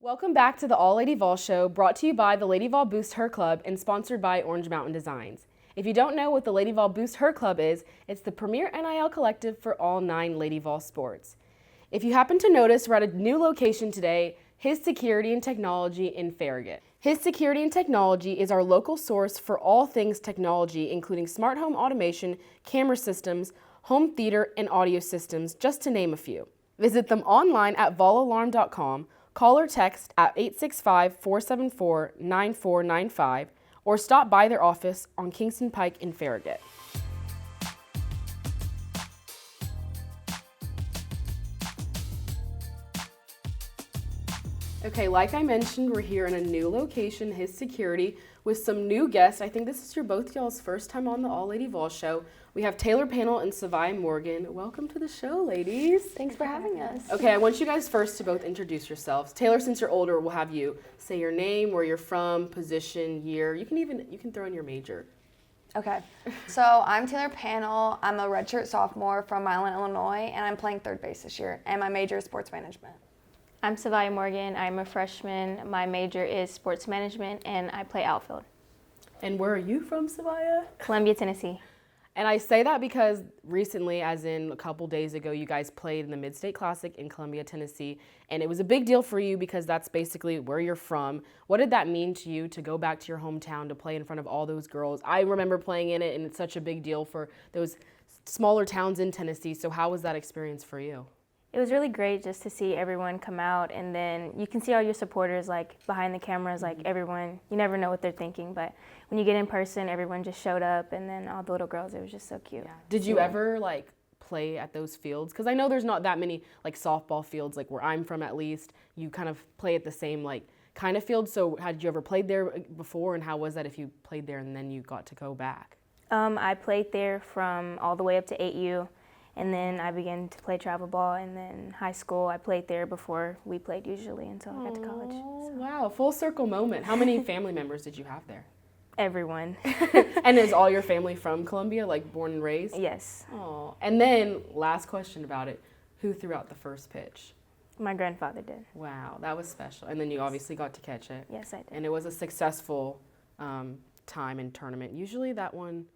Welcome back to the All Lady Vols show, brought to you by the Lady Vol Boost Her Club and sponsored by Orange Mountain Designs. If you don't know what the Lady Vol Boost Her Club is, it's the premier NIL collective for all 9 Lady Vol sports. If you happen to notice, we're at a new location today, His Security and Technology in Farragut. His Security and Technology is our local source for all things technology, including smart home automation, camera systems, home theater, and audio systems, just to name a few. Visit them online at volalarm.com. Call or text at 865-474-9495 or stop by their office on Kingston Pike in Farragut. Okay, like I mentioned, we're here in a new location, His Security, with some new guests. I think this is your both y'all's first time on the All Lady Vols show. We have Taylor Pannell and Saviya Morgan. Welcome to the show, ladies. Thanks for having us. Okay, I want you guys first to both introduce yourselves. Taylor, since you're older, we'll have you say your name, where you're from, position, year. You can throw in your major. Okay, so I'm Taylor Pannell. I'm a redshirt sophomore from Milan, Illinois, and I'm playing third base this year, and my major is sports management. I'm Saviya Morgan. I'm a freshman. My major is sports management, and I play outfield. And where are you from, Saviya? Columbia, Tennessee. And I say that because recently, as in a couple days ago, you guys played in the Mid-State Classic in Columbia, Tennessee, and it was a big deal for you because that's basically where you're from. What did that mean to you to go back to your hometown to play in front of all those girls? I remember playing in it, and it's such a big deal for those smaller towns in Tennessee. So how was that experience for you? It was really great just to see everyone come out, and then you can see all your supporters like behind the cameras, like everyone, you never know what they're thinking, but when you get in person, everyone just showed up, and then all the little girls, it was just so cute. Yeah. Did you ever like play at those fields? Because I know there's not that many like softball fields, like where I'm from at least. You kind of play at the same like kind of field. So had you ever played there before, and how was that if you played there and then you got to go back? I played there from all the way up to 8U. And then I began to play travel ball, and then high school I played there before we played usually until I got to college. Oh, wow, full circle moment. How many family members did you have there? Everyone. And is all your family from Columbia, like born and raised? Yes. Oh, and then last question about it, who threw out the first pitch? My grandfather did. Wow, that was special. And then you obviously got to catch it. Yes, I did. And it was a successful time in tournament. Usually that one,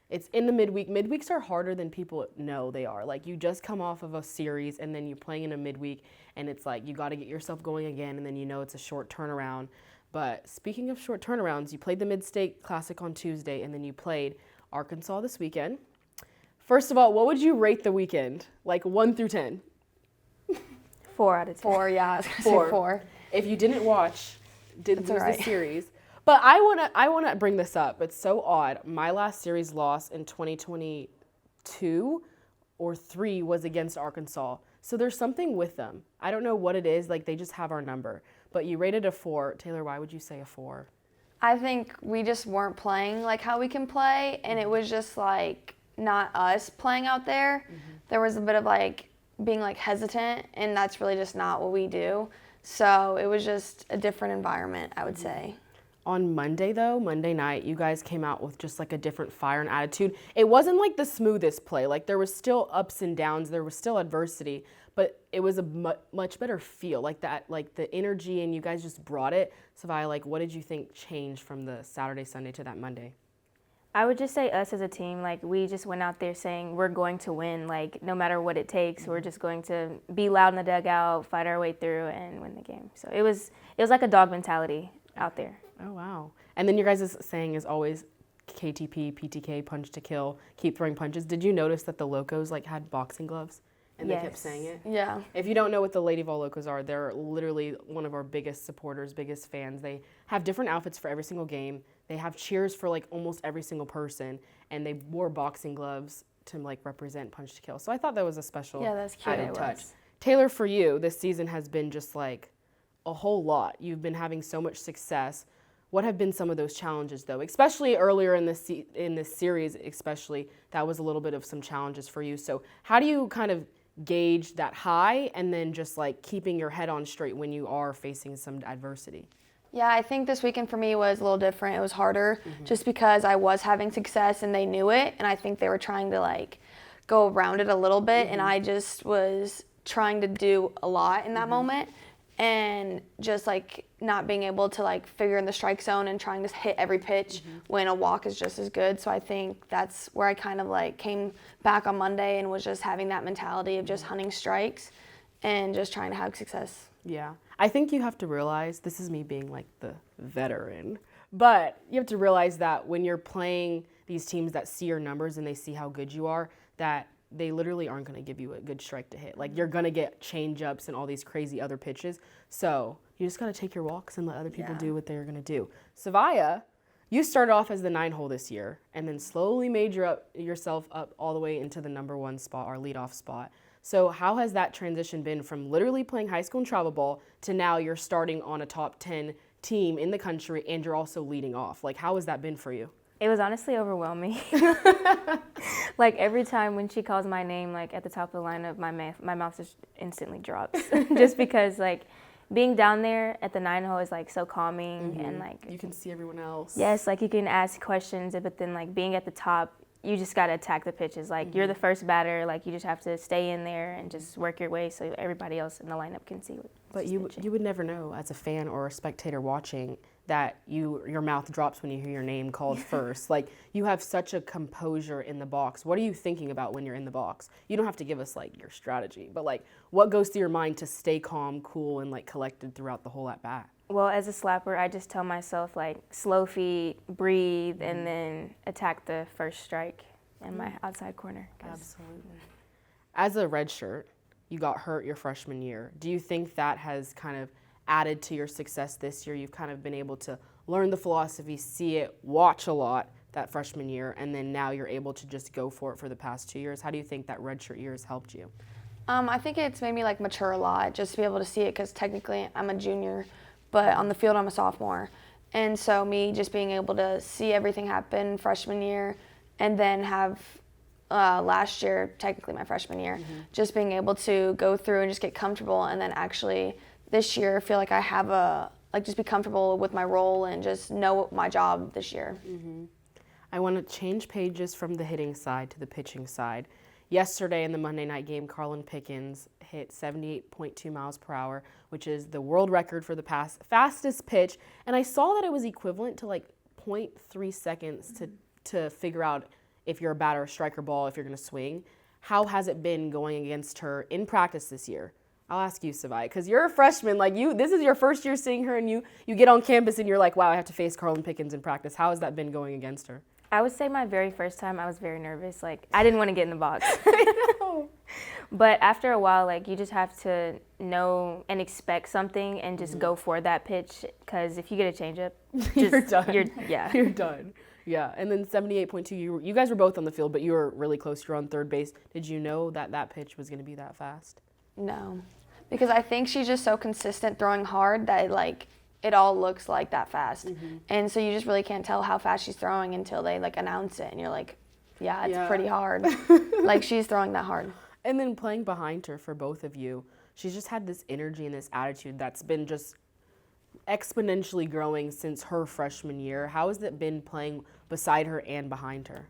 it's in the midweek. Midweeks are harder than people know they are. Like, you just come off of a series, and then you're playing in a midweek, and it's like you got to get yourself going again, and then you know it's a short turnaround. But speaking of short turnarounds, you played the Mid-State Classic on Tuesday, and then you played Arkansas this weekend. First of all, what would you rate the weekend? Like 1 through 10? 4 out of 10. 4, yeah, I was going to say 4. If you didn't watch, didn't lose right. the series. But I wanna bring this up. It's so odd. My last series loss in 2022 or 3 was against Arkansas. So there's something with them. I don't know what it is. Like, they just have our number. But you rated a 4. Taylor, why would you say a 4? I think we just weren't playing like how we can play, and it was just like not us playing out there. There was a bit of like being like hesitant, and that's really just not what we do. So it was just a different environment, I would say. On Monday, though, Monday night, you guys came out with just like a different fire and attitude. It wasn't like the smoothest play. Like, there was still ups and downs. There was still adversity, but it was a much better feel. Like that, like the energy, and you guys just brought it. Saviya, like, what did you think changed from the Saturday, Sunday to that Monday? I would just say us as a team, like, we just went out there saying we're going to win, like, no matter what it takes. We're just going to be loud in the dugout, fight our way through, and win the game. So it was like a dog mentality out there. Oh, wow. And then your guys' saying is always KTP, PTK, punch to kill, keep throwing punches. Did you notice that the Locos like had boxing gloves and Yes. they kept saying it? Yeah. If you don't know what the Lady Vol Locos are, they're literally one of our biggest supporters, biggest fans. They have different outfits for every single game. They have cheers for like almost every single person, and they wore boxing gloves to like represent punch to kill. So I thought that was a special Yeah, that's cute. added It touch. was. Taylor, for you, this season has been just like a whole lot. You've been having so much success. What have been some of those challenges, though? Especially earlier in this series, especially, that was a little bit of some challenges for you. So how do you kind of gauge that high and then just like keeping your head on straight when you are facing some adversity? Yeah, I think this weekend for me was a little different. It was harder just because I was having success and they knew it, and I think they were trying to like go around it a little bit, and I just was trying to do a lot in that moment. and just like not being able to like figure in the strike zone and trying to hit every pitch when a walk is just as good. So I think that's where I kind of like came back on Monday and was just having that mentality of just hunting strikes and just trying to have success. Yeah. I think you have to realize, this is me being like the veteran, but you have to realize that when you're playing these teams that see your numbers and they see how good you are, that they literally aren't going to give you a good strike to hit. Like, you're going to get change-ups and all these crazy other pitches. So you just got to take your walks and let other people do what they're going to do. Saviya, you started off as the 9-hole this year and then slowly made yourself up all the way into the number 1 spot, our leadoff spot. So how has that transition been from literally playing high school and travel ball to now you're starting on a top 10 team in the country and you're also leading off? Like, how has that been for you? It was honestly overwhelming. Like, every time when she calls my name, like, at the top of the lineup, my mouth just instantly drops. Just because, like, being down there at the 9-hole is, like, so calming. And, like, you can see everyone else. Yes, like, you can ask questions, but then, like, being at the top, you just got to attack the pitches. Like, you're the first batter. Like, you just have to stay in there and just work your way so everybody else in the lineup can see what. But you would never know as a fan or a spectator watching that your mouth drops when you hear your name called first. Like, you have such a composure in the box. What are you thinking about when you're in the box? You don't have to give us, like, your strategy, but, like, what goes through your mind to stay calm, cool, and, like, collected throughout the whole at-bat? Well, as a slapper, I just tell myself, like, slow feet, breathe, and then attack the first strike in my outside corner. Absolutely. As a redshirt, you got hurt your freshman year. Do you think that has kind of added to your success this year? You've kind of been able to learn the philosophy, see it, watch a lot that freshman year, and then now you're able to just go for it for the past 2 years. How do you think that redshirt year has helped you? I think it's made me like mature a lot just to be able to see it because technically I'm a junior, but on the field I'm a sophomore. And so me just being able to see everything happen freshman year and then have last year, technically my freshman year, just being able to go through and just get comfortable and then actually this year feel like I have just be comfortable with my role and just know my job this year. I want to change pages from the hitting side to the pitching side. Yesterday in the Monday night game, Karlyn Pickens hit 78.2 miles per hour, which is the world record for the fastest pitch. And I saw that it was equivalent to like 0.3 seconds to figure out if you're a batter, striker, ball, if you're going to swing. How has it been going against her in practice this year? I'll ask you, Saviya, because you're a freshman. Like, this is your first year seeing her, and you get on campus and you're like, wow, I have to face Karlyn Pickens in practice. How has that been going against her? I would say my very first time, I was very nervous. Like, I didn't want to get in the box. I know. But after a while, like, you just have to know and expect something and just go for that pitch. Because if you get a changeup, you're done. You're done. Yeah. And then 78.2, you guys were both on the field, but you were really close. You were on third base. Did you know that pitch was going to be that fast? No, because I think she's just so consistent throwing hard that like it all looks like that fast. And so you just really can't tell how fast she's throwing until they like announce it and you're like, yeah, it's pretty hard. Like, she's throwing that hard. And then playing behind her for both of you, she's just had this energy and this attitude that's been just exponentially growing since her freshman year. How has it been playing beside her and behind her?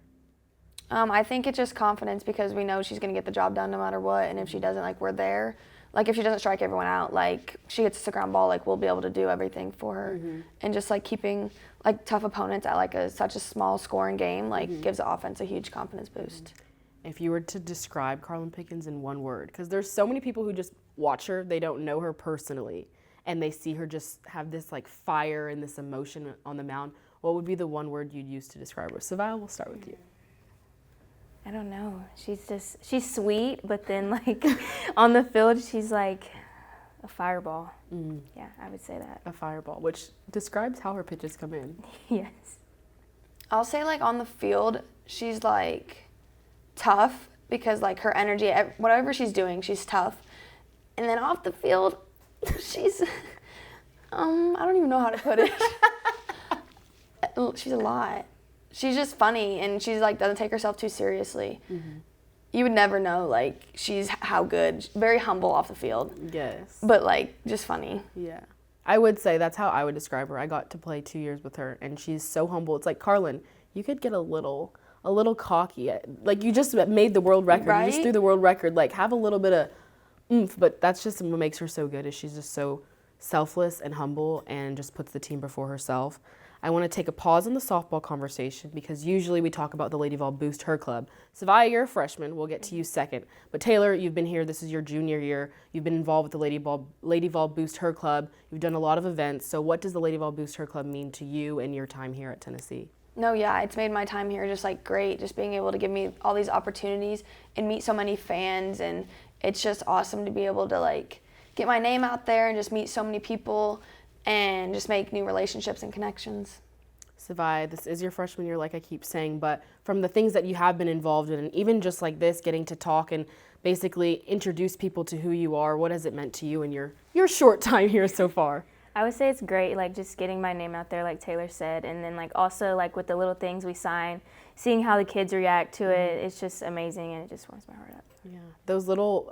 I think it's just confidence because we know she's going to get the job done no matter what. And if she doesn't, like, we're there. Like, if she doesn't strike everyone out, like, she gets a ground ball, like, we'll be able to do everything for her. And just, like, keeping, like, tough opponents at, like, such a small scoring game, like, gives the offense a huge confidence boost. If you were to describe Karlyn Pickens in one word, because there's so many people who just watch her, they don't know her personally, and they see her just have this, like, fire and this emotion on the mound, what would be the one word you'd use to describe her? Saviya, we'll start with you. I don't know. She's sweet, but then, like, on the field, she's like a fireball. Yeah, I would say that. A fireball, which describes how her pitches come in. Yes. I'll say, like, on the field, she's, like, tough because, like, her energy, whatever she's doing, she's tough. And then off the field, she's, I don't even know how to put it. She's a lot. She's just funny, and she's, like, doesn't take herself too seriously. You would never know, like, she's how good. Very humble off the field. Yes. But, like, just funny. Yeah. I would say that's how I would describe her. I got to play 2 years with her, and she's so humble. It's like, Karlyn, you could get a little cocky. Like, you just made the world record. Right? You just threw the world record. Like, have a little bit of oomph, but that's just what makes her so good is she's just so selfless and humble and just puts the team before herself. I want to take a pause in the softball conversation because usually we talk about the Lady Vol Boost Her Club. Saviya, you're a freshman. We'll get to you second. But Taylor, you've been here. This is your junior year. You've been involved with the Lady Vol Boost Her Club. You've done a lot of events. So what does the Lady Vol Boost Her Club mean to you and your time here at Tennessee? No, yeah, it's made my time here just like great, just being able to give me all these opportunities and meet so many fans, and it's just awesome to be able to like get my name out there and just meet so many people and just make new relationships and connections. Saviya, this is your freshman year, like I keep saying, but from the things that you have been involved in, and even just like this, getting to talk and basically introduce people to who you are, what has it meant to you in your short time here so far? I would say it's great, like just getting my name out there, like Taylor said, and then like also like with the little things we sign, seeing how the kids react to it, it's just amazing, and it just warms my heart up. Yeah, those little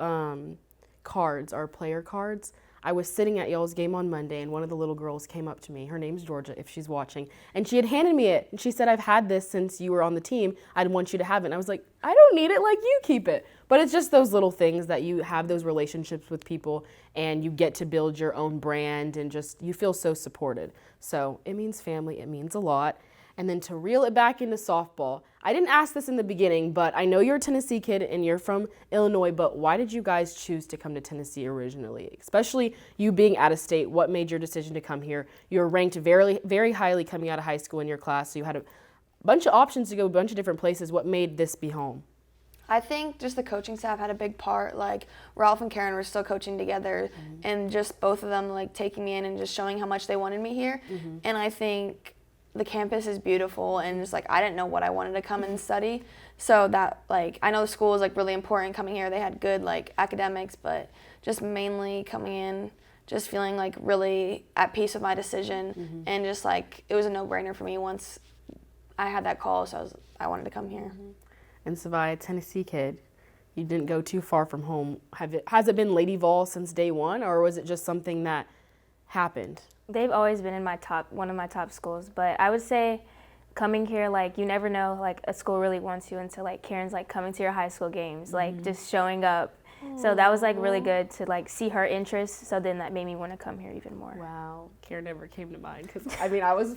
cards are player cards. I was sitting at y'all's game on Monday, and one of the little girls came up to me. Her name's Georgia, if she's watching, and she had handed me it. And she said, "I've had this since you were on the team. I'd want you to have it." And I was like, "I don't need it. Like, you keep it." But it's just those little things that you have those relationships with people, and you get to build your own brand, and just you feel so supported. So it means family. It means a lot. And then to reel it back into softball, I didn't ask this in the beginning, but I know you're a Tennessee kid and you're from Illinois, but why did you guys choose to come to Tennessee originally? Especially you being out of state, what made your decision to come here? You were ranked very, very highly coming out of high school in your class, so you had a bunch of options to go a bunch of different places. What made this be home? I think just the coaching staff had a big part. Like Ralph and Karen were still coaching together, and just both of them like taking me in and just showing how much they wanted me here. And I think the campus is beautiful, and just like I didn't know what I wanted to come and study, so that like I know the school was like really important coming here. They had good like academics, but just mainly coming in, just feeling like really at peace with my decision, and just like it was a no-brainer for me once I had that call. So I wanted to come here. And Saviya, Tennessee kid, you didn't go too far from home. Has it been Lady Vols since day one, or was it just something that happened? They've always been in one of my top schools, but I would say coming here, like you never know, like a school really wants you until like Karen's like coming to your high school games, like just showing up. So that was like really good to like see her interest. So then that made me want to come here even more. Wow, Karen never came to mind because I mean I was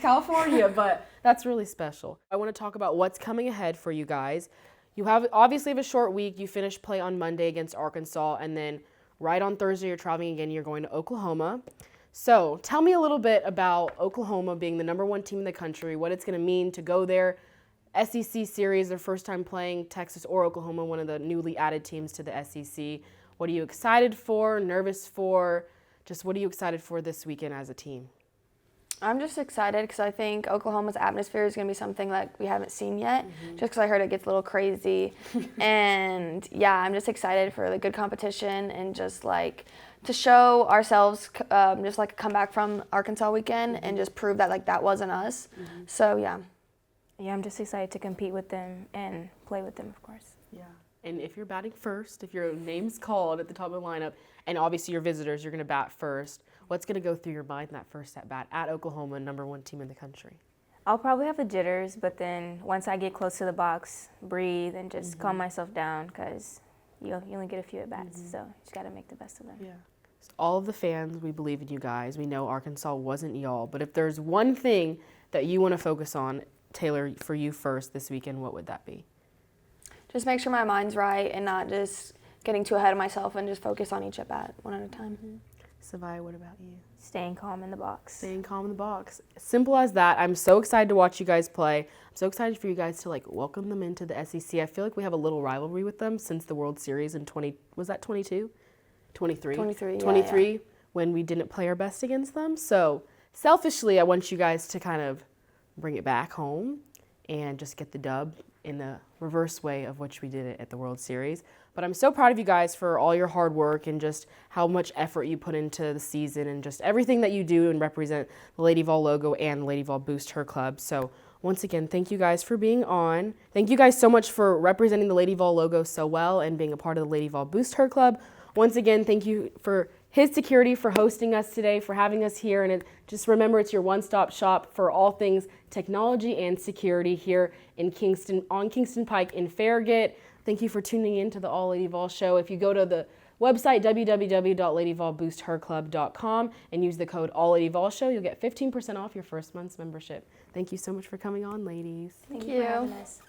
California, but that's really special. I want to talk about what's coming ahead for you guys. You obviously have a short week. You finish play on Monday against Arkansas, and then right on Thursday you're traveling again. You're going to Oklahoma. So tell me a little bit about Oklahoma being the #1 team in the country, what it's going to mean to go there. SEC series, their first time playing Texas or Oklahoma, one of the newly added teams to the SEC. What are you excited for, nervous for? Just what are you excited for this weekend as a team? I'm just excited because I think Oklahoma's atmosphere is going to be something like we haven't seen yet, just because I heard it gets a little crazy. And yeah, I'm just excited for the good competition and just like to show ourselves just like a comeback from Arkansas weekend and just prove that like that wasn't us. So yeah. Yeah, I'm just excited to compete with them and play with them, of course. Yeah. And if you're batting first, if your name's called at the top of the lineup, and obviously your visitors, you're going to bat first, what's going to go through your mind in that first at bat at Oklahoma, #1 team in the country? I'll probably have the jitters, but then once I get close to the box, breathe and just calm myself down because you only get a few at bats, so you just got to make the best of them. Yeah. So all of the fans, we believe in you guys. We know Arkansas wasn't y'all, but if there's one thing that you want to focus on, Taylor, for you first this weekend, what would that be? Just make sure my mind's right and not just getting too ahead of myself and just focus on each at bat one at a time. Saviya, what about you? Staying calm in the box. Staying calm in the box. Simple as that. I'm so excited to watch you guys play. I'm so excited for you guys to like welcome them into the SEC. I feel like we have a little rivalry with them since the World Series in 23? 23, when we didn't play our best against them. So selfishly, I want you guys to kind of bring it back home and just get the dub in the reverse way of which we did it at the World Series. But I'm so proud of you guys for all your hard work and just how much effort you put into the season and just everything that you do and represent the Lady Vol logo and Lady Vol Boost Her Club. So once again, thank you guys for being on. Thank you guys so much for representing the Lady Vol logo so well and being a part of the Lady Vol Boost Her Club. Once again, thank you for his security for hosting us today, for having us here. And just remember, it's your one-stop shop for all things technology and security here in Kingston, on Kingston Pike in Farragut. Thank you for tuning in to the All Lady Vol show. If you go to the Website www.ladyvolboostherclub.com and use the code ALLLadyVolShow. You'll get 15% off your first month's membership. Thank you so much for coming on, ladies. Thank Thank you for you. having us.